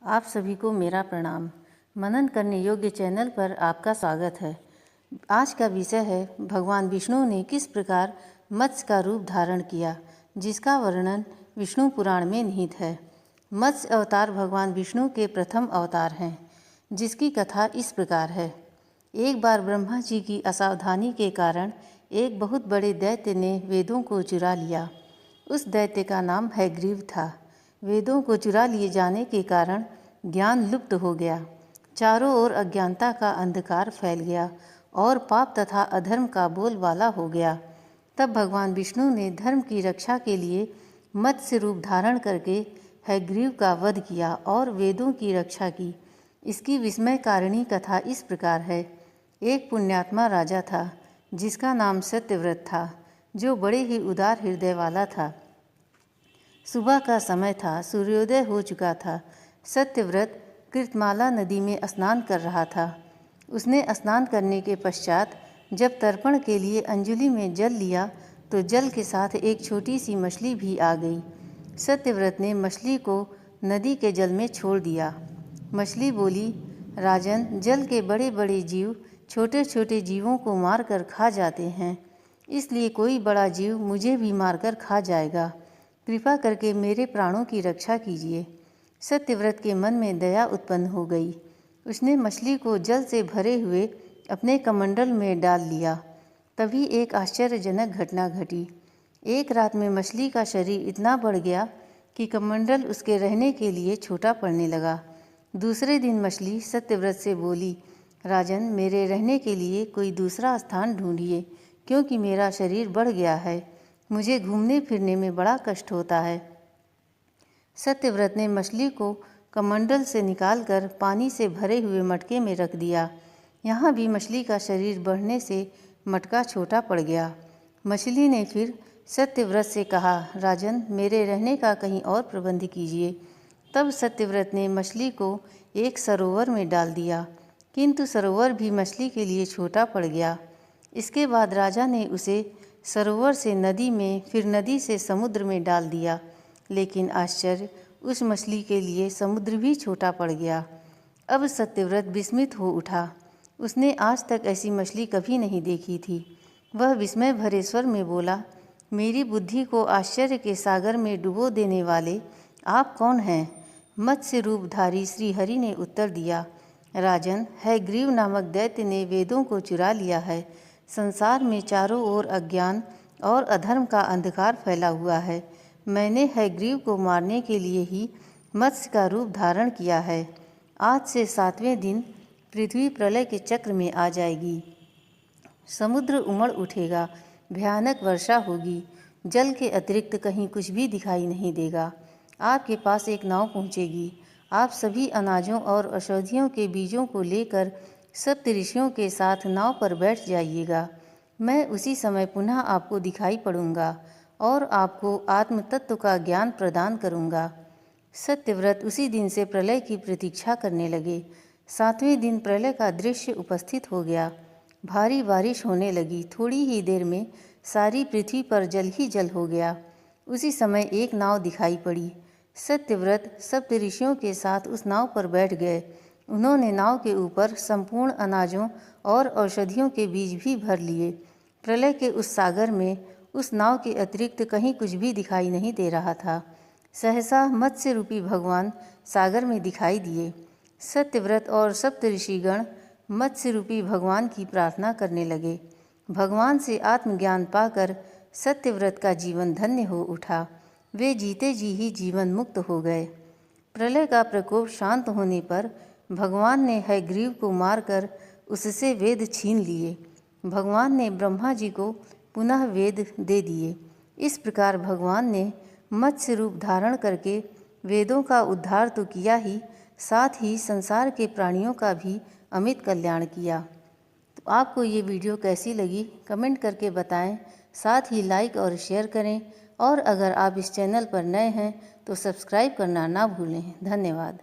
आप सभी को मेरा प्रणाम। मनन करने योग्य चैनल पर आपका स्वागत है। आज का विषय है भगवान विष्णु ने किस प्रकार मत्स्य का रूप धारण किया, जिसका वर्णन विष्णु पुराण में निहित है। मत्स्य अवतार भगवान विष्णु के प्रथम अवतार हैं, जिसकी कथा इस प्रकार है। एक बार ब्रह्मा जी की असावधानी के कारण एक बहुत बड़े दैत्य ने वेदों को चुरा लिया। उस दैत्य का नाम हयग्रीव था। वेदों को चुरा लिए जाने के कारण ज्ञान लुप्त हो गया। चारों ओर अज्ञानता का अंधकार फैल गया और पाप तथा अधर्म का बोलबाला हो गया। तब भगवान विष्णु ने धर्म की रक्षा के लिए मत्स्य रूप धारण करके हयग्रीव का वध किया और वेदों की रक्षा की। इसकी विस्मयकारिणी कथा इस प्रकार है। एक पुण्यात्मा राजा था, जिसका नाम सत्यव्रत था, जो बड़े ही उदार हृदय वाला था। सुबह का समय था, सूर्योदय हो चुका था। सत्यव्रत कृतमाला नदी में स्नान कर रहा था। उसने स्नान करने के पश्चात जब तर्पण के लिए अंजलि में जल लिया तो जल के साथ एक छोटी सी मछली भी आ गई। सत्यव्रत ने मछली को नदी के जल में छोड़ दिया। मछली बोली, राजन, जल के बड़े बड़े जीव छोटे छोटे जीवों को मारकर खा जाते हैं, इसलिए कोई बड़ा जीव मुझे भी मारकर खा जाएगा। कृपा करके मेरे प्राणों की रक्षा कीजिए। सत्यव्रत के मन में दया उत्पन्न हो गई। उसने मछली को जल से भरे हुए अपने कमंडल में डाल लिया। तभी एक आश्चर्यजनक घटना घटी। एक रात में मछली का शरीर इतना बढ़ गया कि कमंडल उसके रहने के लिए छोटा पड़ने लगा। दूसरे दिन मछली सत्यव्रत से बोली, राजन, मेरे रहने के लिए कोई दूसरा स्थान ढूंढिए, क्योंकि मेरा शरीर बढ़ गया है। मुझे घूमने फिरने में बड़ा कष्ट होता है। सत्यव्रत ने मछली को कमंडल से निकालकर पानी से भरे हुए मटके में रख दिया। यहाँ भी मछली का शरीर बढ़ने से मटका छोटा पड़ गया। मछली ने फिर सत्यव्रत से कहा, राजन, मेरे रहने का कहीं और प्रबंध कीजिए। तब सत्यव्रत ने मछली को एक सरोवर में डाल दिया, किंतु सरोवर भी मछली के लिए छोटा पड़ गया। इसके बाद राजा ने उसे सरोवर से नदी में, फिर नदी से समुद्र में डाल दिया। लेकिन आश्चर्य, उस मछली के लिए समुद्र भी छोटा पड़ गया। अब सत्यव्रत विस्मित हो उठा। उसने आज तक ऐसी मछली कभी नहीं देखी थी। वह विस्मय भरे स्वर में बोला, मेरी बुद्धि को आश्चर्य के सागर में डुबो देने वाले आप कौन हैं? मत्स्य रूपधारी श्री हरि ने उत्तर दिया, राजन, हयग्रीव नामक दैत्य ने वेदों को चुरा लिया है। संसार में चारों ओर अज्ञान और अधर्म का अंधकार फैला हुआ है। मैंने हयग्रीव को मारने के लिए ही मत्स्य का रूप धारण किया है। आज से 7वें दिन पृथ्वी प्रलय के चक्र में आ जाएगी। समुद्र उमड़ उठेगा, भयानक वर्षा होगी। जल के अतिरिक्त कहीं कुछ भी दिखाई नहीं देगा। आपके पास एक नाव पहुँचेगी। आप सभी अनाजों और औषधियों के बीजों को लेकर सप्तऋषियों के साथ नाव पर बैठ जाइएगा। मैं उसी समय पुनः आपको दिखाई पड़ूंगा और आपको आत्म तत्व का ज्ञान प्रदान करूंगा। सत्यव्रत उसी दिन से प्रलय की प्रतीक्षा करने लगे। 7वें दिन प्रलय का दृश्य उपस्थित हो गया। भारी बारिश होने लगी। थोड़ी ही देर में सारी पृथ्वी पर जल ही जल हो गया। उसी समय एक नाव दिखाई पड़ी। सत्यव्रत सप्तऋषियों के साथ उस नाव पर बैठ गए। उन्होंने नाव के ऊपर संपूर्ण अनाजों और औषधियों के बीज भी भर लिए। प्रलय के उस सागर में उस नाव के अतिरिक्त कहीं कुछ भी दिखाई नहीं दे रहा था। सहसा मत्स्य रूपी भगवान सागर में दिखाई दिए। सत्यव्रत और सप्तऋषिगण मत्स्य रूपी भगवान की प्रार्थना करने लगे। भगवान से आत्मज्ञान पाकर सत्यव्रत का जीवन धन्य हो उठा। वे जीते जी ही जीवन मुक्त हो गए। प्रलय का प्रकोप शांत होने पर भगवान ने हयग्रीव को मारकर उससे वेद छीन लिए। भगवान ने ब्रह्मा जी को पुनः वेद दे दिए। इस प्रकार भगवान ने मत्स्य रूप धारण करके वेदों का उद्धार तो किया ही, साथ ही संसार के प्राणियों का भी अमित कल्याण किया। तो आपको ये वीडियो कैसी लगी कमेंट करके बताएं। साथ ही लाइक और शेयर करें, और अगर आप इस चैनल पर नए हैं तो सब्सक्राइब करना ना भूलें। धन्यवाद।